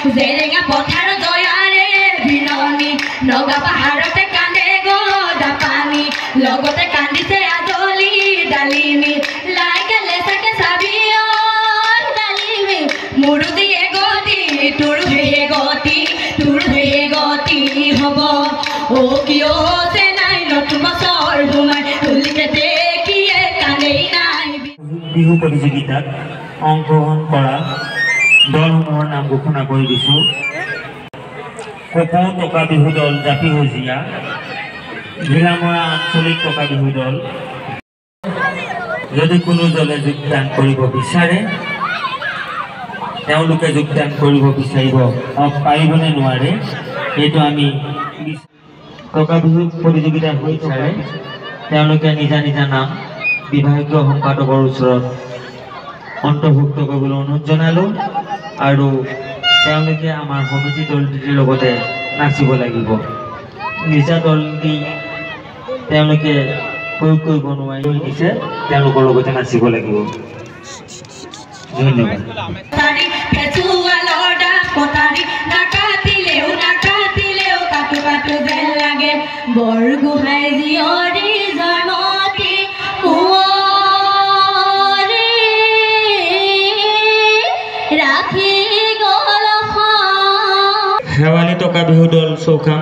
জেৰেঙা পথাৰ দয়াৰে বিননি নগা পাহাৰতে কান্দে গদা পানী লগতে কান্দিছে আজলি ডালিমি লাগে লেচাকে চাবি ডালিমি মোৰো দিয়ে গতি তোৰো হে গতি হ'ব ও কিয় যে নাই নতুন বছৰ ঘুমাই তুলিকে দেখিয়ে কান্দেই নাই বিহু প্ৰতিযোগিতাত অংশগ্ৰহণ কৰা দলসমূহৰ নাম ঘোষণা কৰি দিছোঁ। কপৌ টকা বিহু দল জাপি হজিয়া, ঘিলামৰা আঞ্চলিক টকা বিহু দল। যদি কোনো দলে যোগদান কৰিব বিচাৰে তেওঁলোকে যোগদান কৰিব পাৰিবনে নোৱাৰে সেইটো আমি টকা বিহু প্ৰতিযোগিতা হৈ বিচাৰে তেওঁলোকে নিজা নিজা নাম বিভাগীয় সম্পাদকৰ ওচৰত অন্তৰ্ভুক্ত কৰিবলৈ অনুৰোধ জনালোঁ আৰু তেওঁলোকে আমাৰ সমিতি দলটিৰ লগতে নাচিব লাগিব। নিজা দলটি তেওঁলোকে প্ৰয়োগ কৰিব নোৱাৰি দিছে তেওঁলোকৰ লগতে নাচিব লাগিব। ধন্যবাদ। বৰগোহাঁই জীয়ৰী জয়মতী ৰাখি গ'ল শেৱালি টকা বিহু দল চৌখাম।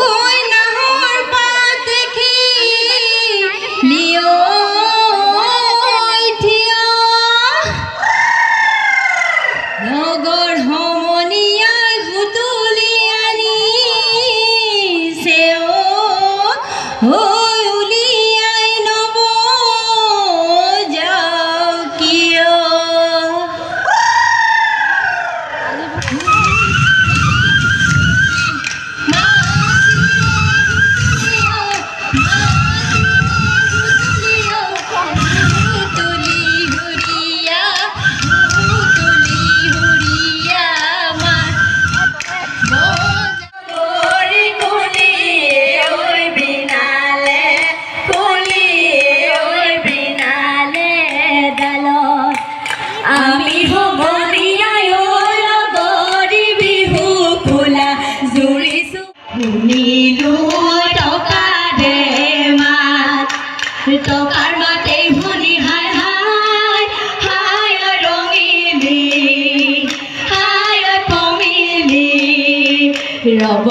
ওই নহর পাত দেখি লিও ইঠিয়া নগর হমনিয়া হুতুলি আনি সেও ওই উলিয়াই নব টকাৰ মাতে ভনী হাই হাই হাই ৰঙিলি হাই পমিলি ৰব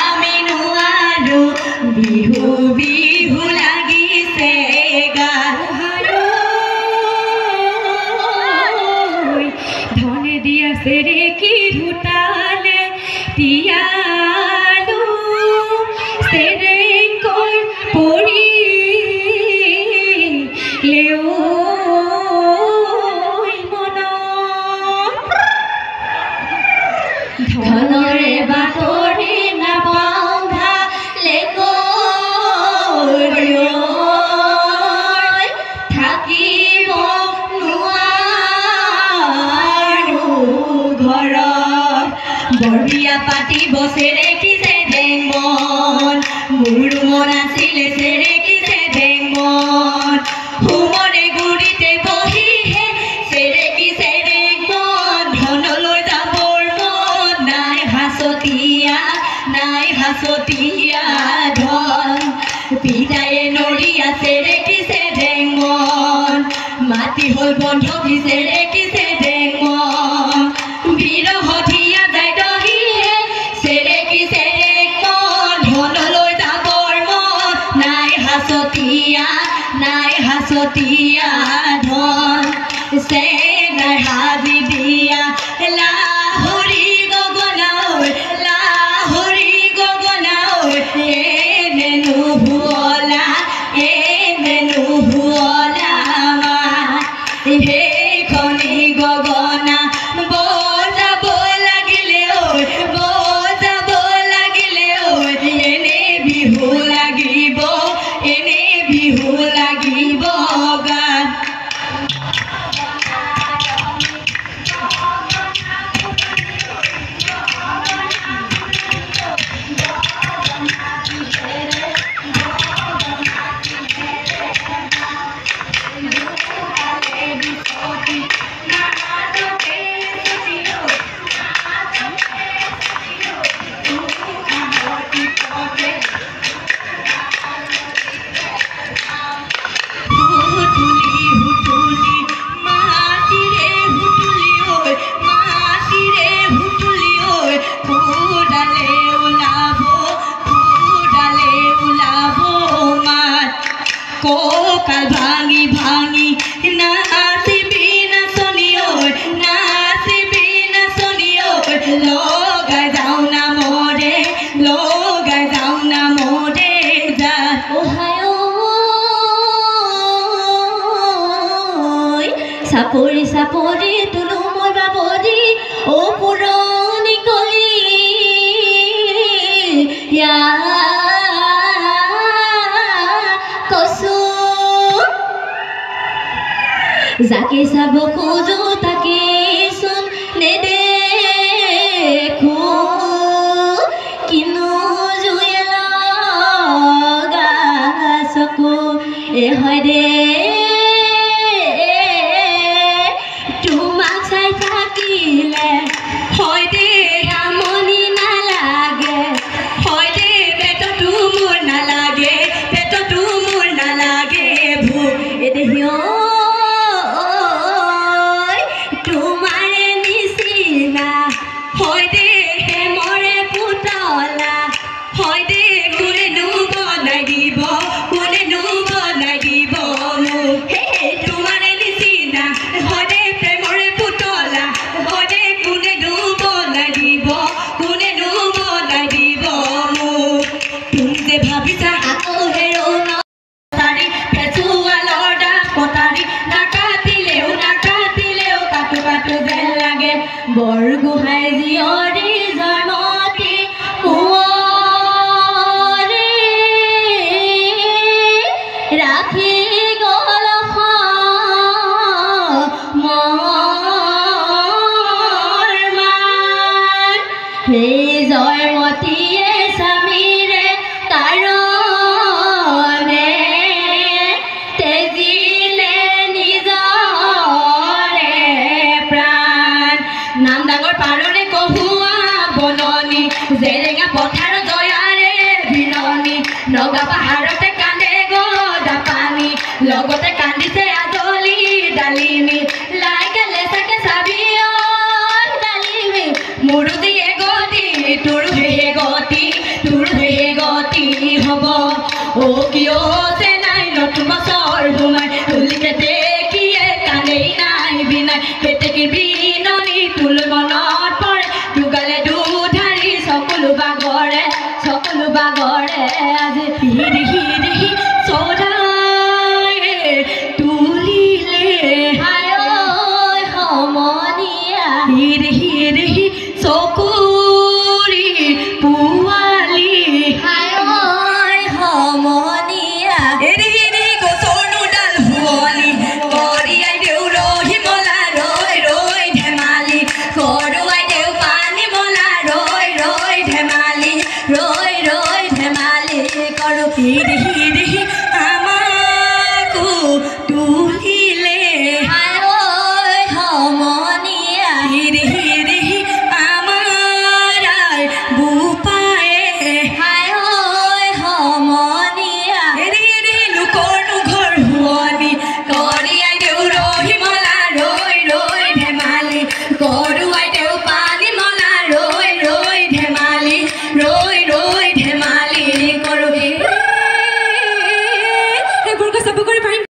আমি নোৱাৰো বিহু বিহু লাগিছে গান ধনে দিয়া সেৰে কি ধুতালে তিয়ালো সেৰে কৈ পৰি ধনৰে বাতৰি নাপাওঁ ভালে থাকিব নোৱাৰো ঘৰত বৰবিয়া পাতি বছেৰে কিছে বেংমন মোৰ মন আছিলে চেৰে কিছে বেংমন হুমৰে গুৰিতে বহিহে চেৰে কিছে বেংমন ধনলৈ যাবৰ মন নাই হাচতীয়া ধন পিতায়ে নৰিয়া চেৰে কিছে বেংমন মাটি হ'ল বন্ধকী চেৰে কিছে বেংমন বিৰহ ধিয়া যায় দহিয়ে চেৰে কিছে বেংমন ধনলৈ যাবৰ মন নাই হাচতীয়া ধন চেনাই হাজি দিয়া লাহৰি গগনাও এনে নুহুৱলা সেইখনি গগনা বজাব লাগিলে এনে বিহু লাগিব গান কঁকাল ভাঙি নাচিবি নাচনি লগাই যাওঁ না মৰে যা চাপৰি তুলো মই বাবৰি অ পুৰণি কলি কচু যাকে চাব খোজো তাকে চোন নেদেখো কিনো জুয়ে লগা চকু হয় দে তোমাক চাই থাকিলে হয় দে আমনি নালাগে হয় দে পেটতো মোৰ নালাগে ভোক এদেহিও তোমাৰে নিচিনা হয় দে হেমৰে পুতলা হয় দে কোনেনো বনাই দিব মোৰ জগতে